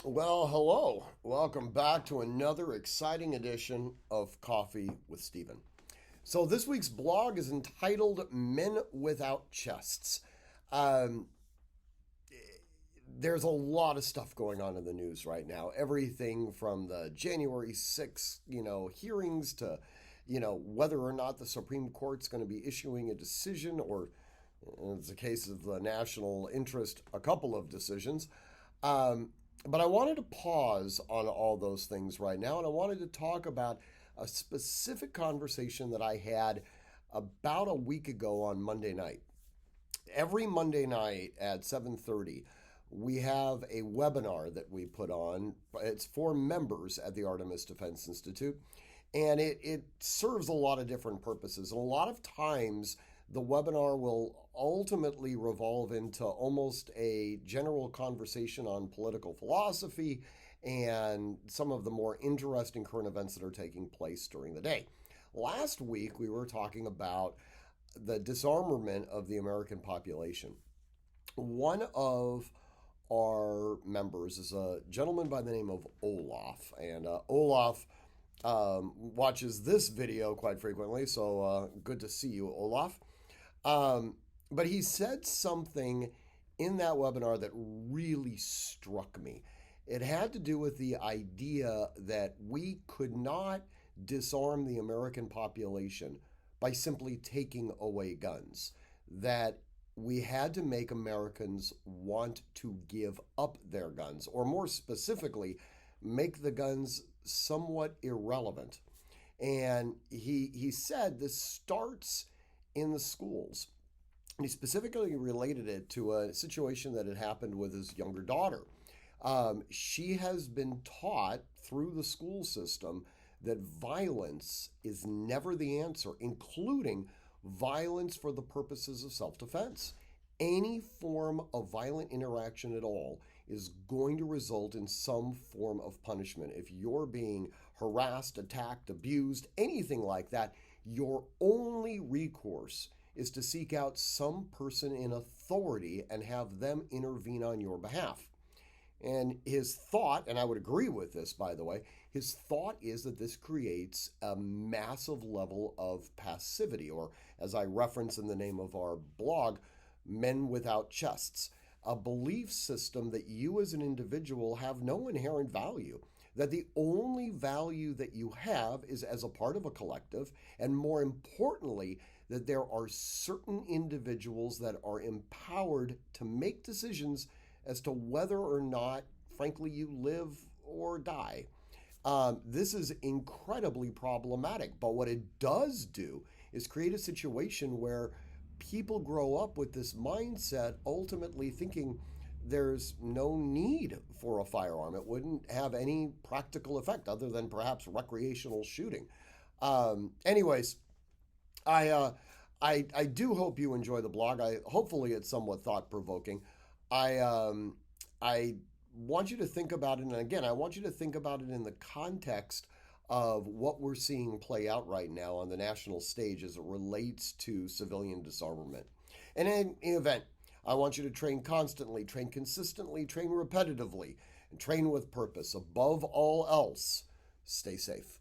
Well, hello. Welcome back to another exciting edition of Coffee with Stephen. So, this week's blog is entitled Men Without Chests. Um, there's a lot of stuff going on in the news right now. Everything from the January 6th, hearings to, whether or not the Supreme Court's going to be issuing a decision or, in the case of the national interest, a couple of decisions. Um, but I wanted to pause on all those things right now, and I wanted to talk about a specific conversation that I had about a week ago on Monday night. Every Monday night at 7:30, we have a webinar that we put on. It's for members at the Artemis Defense Institute, and it serves a lot of different purposes. And a lot of times, the webinar will ultimately revolve into almost a general conversation on political philosophy and some of the more interesting current events that are taking place during the day. Last week, we were talking about the disarmament of the American population. One of our members is a gentleman by the name of Olaf, and Olaf watches this video quite frequently, so good to see you, Olaf. But he said something in that webinar that really struck me. It had to do with the idea that we could not disarm the American population by simply taking away guns, that we had to make Americans want to give up their guns, or more specifically, make the guns somewhat irrelevant. And he said this starts in the schools. And he specifically related it to a situation that had happened with his younger daughter. She has been taught through the school system that violence is never the answer, including violence for the purposes of self defense. Any form of violent interaction at all is going to result in some form of punishment. If you're being harassed, attacked, abused, anything like that, your only recourse is to seek out some person in authority and have them intervene on your behalf. And his thought, and I would agree with this, by the way, his thought is that this creates a massive level of passivity, or as I reference in the name of our blog, Men Without Chests, a belief system that you as an individual have no inherent value, that the only value that you have is as a part of a collective, and more importantly, that there are certain individuals that are empowered to make decisions as to whether or not, frankly, you live or die. This is incredibly problematic, but what it does do is create a situation where people grow up with this mindset, ultimately thinking there's no need for a firearm. It wouldn't have any practical effect other than perhaps recreational shooting. Anyways, I, uh, I do hope you enjoy the blog. Hopefully it's somewhat thought provoking. I want you to think about it, and again, I want you to think about it in the context of what we're seeing play out right now on the national stage as it relates to civilian disarmament. And in any event, I want you to train constantly, train consistently, train repetitively, and train with purpose. Above all else, stay safe.